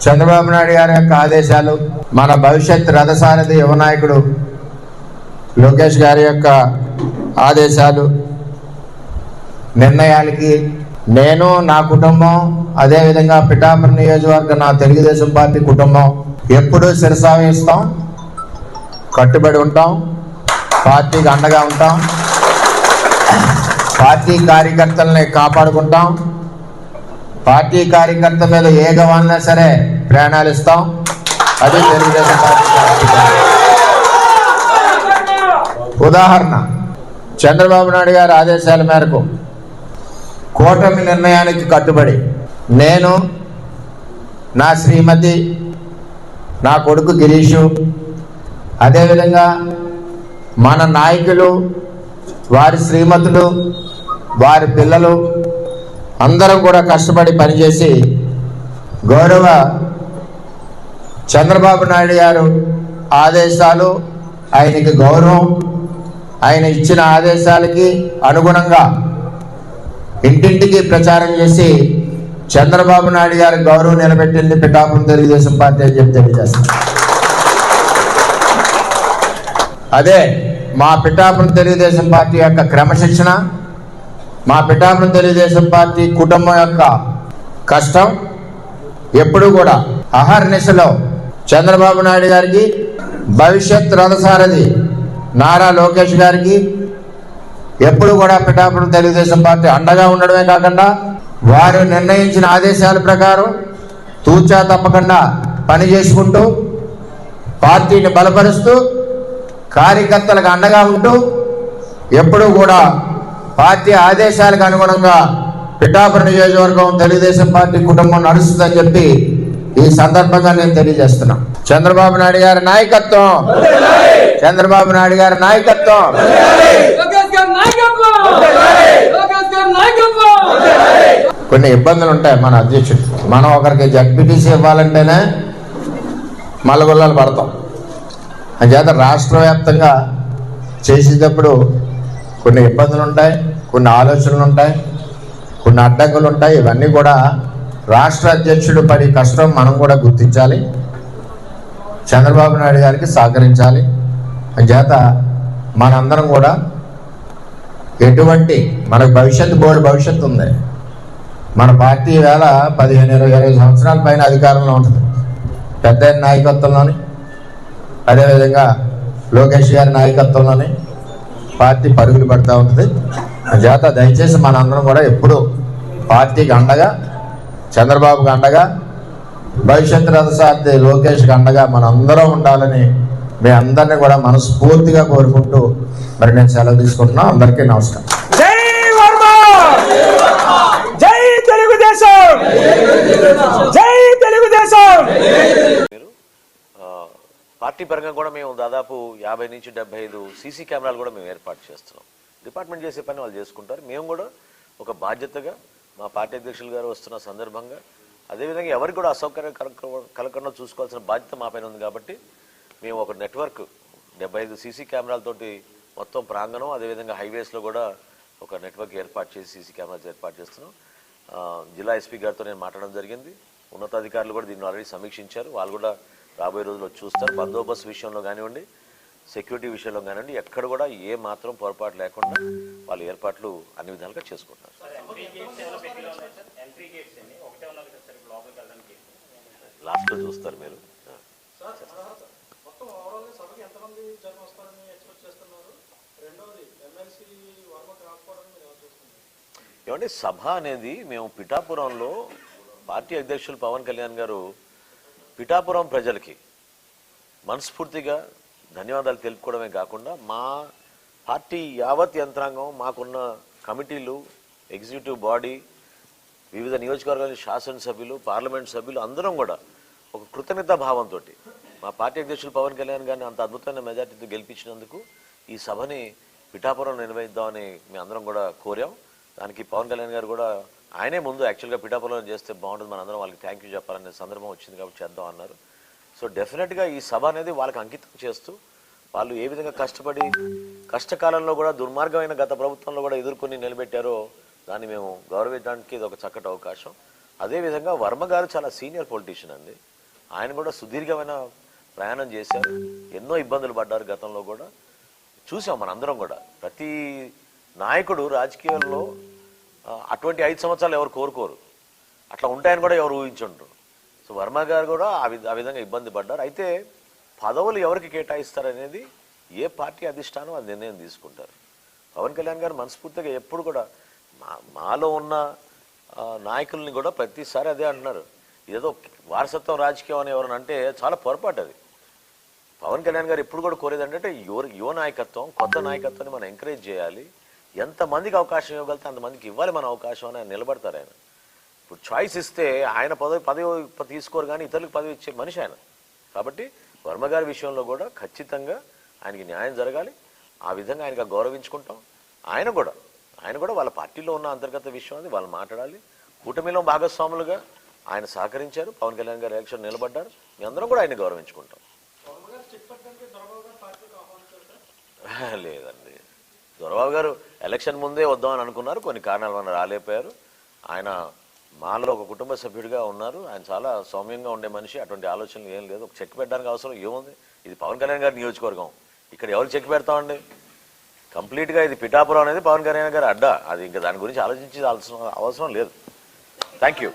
చంద్రబాబు నాయుడు గారి యొక్క ఆదేశాలు, మన భవిష్యత్ రథసారథి యువ నాయకుడు లోకేష్ గారి యొక్క ఆదేశాలు, నిర్ణయాలకి నేను, నా కుటుంబం, అదేవిధంగా పిఠాపురం నియోజకవర్గం నా తెలుగుదేశం పార్టీ కుటుంబం ఎప్పుడూ శిరసావహిస్తాం, కట్టుబడి ఉంటాం, పార్టీకి అండగా ఉంటాం, పార్టీ కార్యకర్తల్ని కాపాడుకుంటాం, పార్టీ కార్యకర్త మీద ఏ గవాలన్నా సరే ప్రాణాలు ఇస్తాం. అది తెలుగుదేశం పార్టీ. ఉదాహరణ, చంద్రబాబు నాయుడు గారి ఆదేశాల మేరకు కూటమి నిర్ణయానికి కట్టుబడి నేను, నా శ్రీమతి, నా కొడుకు గిరీషు, అదేవిధంగా మన నాయకులు, వారి శ్రీమతులు, వారి పిల్లలు అందరం కూడా కష్టపడి పనిచేసి గౌరవ చంద్రబాబు నాయుడు గారు ఆదేశాలు, ఆయనకి గౌరవం, ఆయన ఇచ్చిన ఆదేశాలకి అనుగుణంగా ఇంటింటికి ప్రచారం చేసి చంద్రబాబు నాయుడు గారి గౌరవం నిలబెట్టింది పిఠాపురం తెలుగుదేశం పార్టీ అని చెప్పి తెలియజేస్తాం. అదే మా పిఠాపురం తెలుగుదేశం పార్టీ యొక్క క్రమశిక్షణ, మా పిఠాపురం తెలుగుదేశం పార్టీ కుటుంబం యొక్క కష్టం. ఎప్పుడు కూడా అహర్నిశలో చంద్రబాబు నాయుడు గారికి, భవిష్యత్ రథసారథి నారా లోకేష్ గారికి ఎప్పుడు కూడా పిఠాపురం తెలుగుదేశం పార్టీ అండగా ఉండడమే కాకుండా వారు నిర్ణయించిన ఆదేశాల ప్రకారం తూచా తప్పకుండా పని చేసుకుంటూ పార్టీని బలపరుస్తూ కార్యకర్తలకు అండగా ఉంటూ ఎప్పుడూ కూడా పార్టీ ఆదేశాలకు అనుగుణంగా పిఠాపురం నియోజకవర్గం తెలుగుదేశం పార్టీ కుటుంబం నడుస్తుందని చెప్పి ఈ సందర్భంగా నేను తెలియజేస్తున్నా. చంద్రబాబు నాయుడు గారి నాయకత్వం, చంద్రబాబు నాయుడు గారి నాయకత్వం. కొన్ని ఇబ్బందులు ఉంటాయి మన అధ్యక్షుడు. మనం ఒకరికి జడ్పీటీసీ ఇవ్వాలంటేనే మల్లగొల్లాలు పడతాం. అంచేత రాష్ట్ర వ్యాప్తంగా చేసేటప్పుడు కొన్ని ఇబ్బందులు ఉంటాయి, కొన్ని ఆలోచనలు ఉంటాయి, కొన్ని అడ్డంకులు ఉంటాయి. ఇవన్నీ కూడా రాష్ట్ర అధ్యక్షుడు పడి కష్టం మనం కూడా గుర్తించాలి, చంద్రబాబు నాయుడు గారికి సహకరించాలి. అంచేత మనందరం కూడా ఎటువంటి మనకు భవిష్యత్తు ఉంది. మన పార్టీ వేళ 15-20 సంవత్సరాల పైన అధికారంలో ఉంటుంది. పెద్ద నాయకత్వంలోని, అదేవిధంగా లోకేష్ గారి నాయకత్వంలోని పార్టీ పరుగులు పడుతూ ఉంటుంది. చేత దయచేసి మనందరం కూడా ఎప్పుడు పార్టీకి అండగా, చంద్రబాబుకి అండగా, భవిష్యత్ రథసారథి లోకేష్కి అండగా మనందరం ఉండాలని మీ అందరినీ కూడా మనస్ఫూర్తిగా కోరుకుంటూ మరి నేను సెలవు తీసుకుంటున్నాను. అందరికీ నమస్కారం. జై వర్మ, జై తెలుగుదేశం, జై తెలుగుదేశం. పార్టీ పరంగా కూడా మేము దాదాపు 50 నుంచి 75 సీసీ కెమెరాలు కూడా మేము ఏర్పాటు చేస్తున్నాం. డిపార్ట్మెంట్ చేసే పని వాళ్ళు చేసుకుంటారు. మేము కూడా ఒక బాధ్యతగా మా పార్టీ అధ్యక్షులు గారు వస్తున్న సందర్భంగా అదేవిధంగా ఎవరికి కూడా అసౌకర్యం కలగకుండా చూసుకోవాల్సిన బాధ్యత మా పైన ఉంది. కాబట్టి మేము ఒక నెట్వర్క్ 75 సీసీ కెమెరాలతోటి మొత్తం ప్రాంగణం, అదేవిధంగా హైవేస్లో కూడా ఒక నెట్వర్క్ ఏర్పాటు చేసి సీసీ కెమెరాస్ ఏర్పాటు చేస్తున్నాం. జిల్లా ఎస్పీ గారితో నేను మాట్లాడడం జరిగింది. ఉన్నతాధికారులు కూడా దీన్ని ఆల్రెడీ సమీక్షించారు. వాళ్ళు కూడా రాబోయే రోజుల్లో చూస్తారు. బందోబస్తు విషయంలో కానివ్వండి, సెక్యూరిటీ విషయంలో కానివ్వండి, ఎక్కడ కూడా ఏ మాత్రం పొరపాటు లేకుండా వాళ్ళ ఏర్పాట్లు అన్ని విధాలుగా చేసుకుంటారు. లాస్ట్లో చూస్తారు మీరు. ఏమంటే సభ అనేది మేము పిఠాపురంలో పార్టీ అధ్యక్షులు పవన్ కళ్యాణ్ గారు పిఠాపురం ప్రజలకి మనస్ఫూర్తిగా ధన్యవాదాలు తెలుపుకోవడమే కాకుండా మా పార్టీ యావత్ యంత్రాంగం, మాకున్న కమిటీలు, ఎగ్జిక్యూటివ్ బాడీ, వివిధ నియోజకవర్గాల శాసనసభ్యులు, పార్లమెంట్ సభ్యులు అందరం కూడా ఒక కృతజ్ఞతా భావంతో మా పార్టీ అధ్యక్షులు పవన్ కళ్యాణ్ గారిని అంత అద్భుతమైన మెజార్టీతో గెలిపించినందుకు ఈ సభని పిఠాపురం నిర్వహిద్దామని మేము అందరం కూడా కోరాం. దానికి పవన్ కళ్యాణ్ గారు కూడా ఆయనే ముందు యాక్చువల్గా పిఠాపురం చేస్తే బాగుంటుంది, మనందరం వాళ్ళకి థ్యాంక్ యూ చెప్పాలనే సందర్భం వచ్చింది కాబట్టి చేద్దాం అన్నారు. సో డెఫినెట్గా ఈ సభ అనేది వాళ్ళకి అంకితం చేస్తూ వాళ్ళు ఏ విధంగా కష్టపడి కష్టకాలంలో కూడా దుర్మార్గమైన గత ప్రభుత్వంలో కూడా ఎదుర్కొని నిలబెట్టారో దాన్ని మేము గౌరవించడానికి ఇది ఒక చక్కటి అవకాశం. అదేవిధంగా వర్మ గారు చాలా సీనియర్ పొలిటీషియన్ అండి. ఆయన కూడా సుదీర్ఘమైన ప్రయాణం చేశారు, ఎన్నో ఇబ్బందులు పడ్డారు గతంలో కూడా చూసాం మనందరం కూడా. ప్రతి నాయకుడు రాజకీయాల్లో అటువంటి 5 సంవత్సరాలు ఎవరు కోరుకోరు, అట్లా ఉంటాయని కూడా ఎవరు ఊహించుంటారు. సో వర్మ గారు కూడా ఆ విధంగా ఇబ్బంది పడ్డారు. అయితే పదవులు ఎవరికి కేటాయిస్తారనేది ఏ పార్టీ అధిష్టానం అది నిర్ణయం తీసుకుంటారు. పవన్ కళ్యాణ్ గారు మనస్ఫూర్తిగా ఎప్పుడు కూడా మాలో ఉన్న నాయకుల్ని కూడా ప్రతిసారి అదే అంటున్నారు, ఏదో వారసత్వం రాజకీయం అని ఎవరైనా అంటే చాలా పొరపాటు అది. పవన్ కళ్యాణ్ గారు ఎప్పుడు కూడా కోరేది అంటే యువ నాయకత్వం, కొత్త నాయకత్వాన్ని మనం ఎంకరేజ్ చేయాలి, ఎంతమందికి అవకాశం ఇవ్వగలితే అంతమందికి ఇవ్వాలి మన అవకాశం అని ఆయన నిలబడతారు. ఆయన ఇప్పుడు చాయిస్ ఇస్తే ఆయన పదవి తీసుకోరు కానీ ఇతరులకు పదవి ఇచ్చే మనిషి ఆయన. కాబట్టి వర్మ గారి విషయంలో కూడా ఖచ్చితంగా ఆయనకి న్యాయం జరగాలి, ఆ విధంగా ఆయనగా గౌరవించుకుంటాం. ఆయన కూడా వాళ్ళ పార్టీలో ఉన్న అంతర్గత విషయం అది వాళ్ళు మాట్లాడాలి. కూటమిలో భాగస్వాములుగా ఆయన సహకరించారు, పవన్ కళ్యాణ్ గారు ఎలక్షన్ నిలబడ్డారు, మీ అందరం కూడా ఆయన గౌరవించుకుంటాం. లేదండి, దొరబాబు గారు ఎలక్షన్ ముందే వద్దామని అనుకున్నారు, కొన్ని కారణాల వల్ల రాలేకపోయారు. ఆయన మాలో ఒక కుటుంబ సభ్యుడిగా ఉన్నారు, ఆయన చాలా సౌమ్యంగా ఉండే మనిషి, అటువంటి ఆలోచనలు ఏం లేదు. ఒక చెక్ పెట్టడానికి అవసరం ఏముంది, ఇది పవన్ కళ్యాణ్ గారి నియోజకవర్గం, ఇక్కడ ఎవరు చెక్ పెడతామండి? కంప్లీట్గా ఇది పిఠాపురం అనేది పవన్ కళ్యాణ్ గారి అడ్డా, అది ఇంకా దాని గురించి ఆలోచించి అవసరం లేదు. Thank you.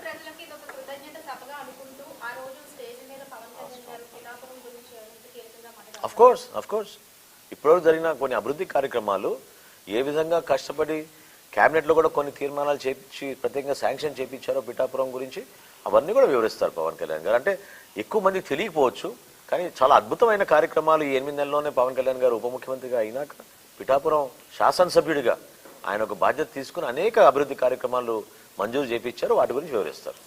అఫ్ కోర్స్ ఇప్పటివరకు జరిగిన కొన్ని అభివృద్ధి కార్యక్రమాలు, ఏ విధంగా కష్టపడి క్యాబినెట్లో కూడా కొన్ని తీర్మానాలు చేపించి ప్రత్యేకంగా శాంక్షన్ చేయించారో పిఠాపురం గురించి అవన్నీ కూడా వివరిస్తారు పవన్ కళ్యాణ్ గారు. అంటే ఎక్కువ మందికి తెలియకపోవచ్చు, కానీ చాలా అద్భుతమైన కార్యక్రమాలు ఈ 8 నెలల్లోనే పవన్ కళ్యాణ్ గారు ఉప ముఖ్యమంత్రిగా అయినాక పిఠాపురం శాసనసభ్యుడిగా ఆయన ఒక బాధ్యత తీసుకుని అనేక అభివృద్ధి కార్యక్రమాలు మంజూరు చేయించారు, వాటి గురించి వివరిస్తారు.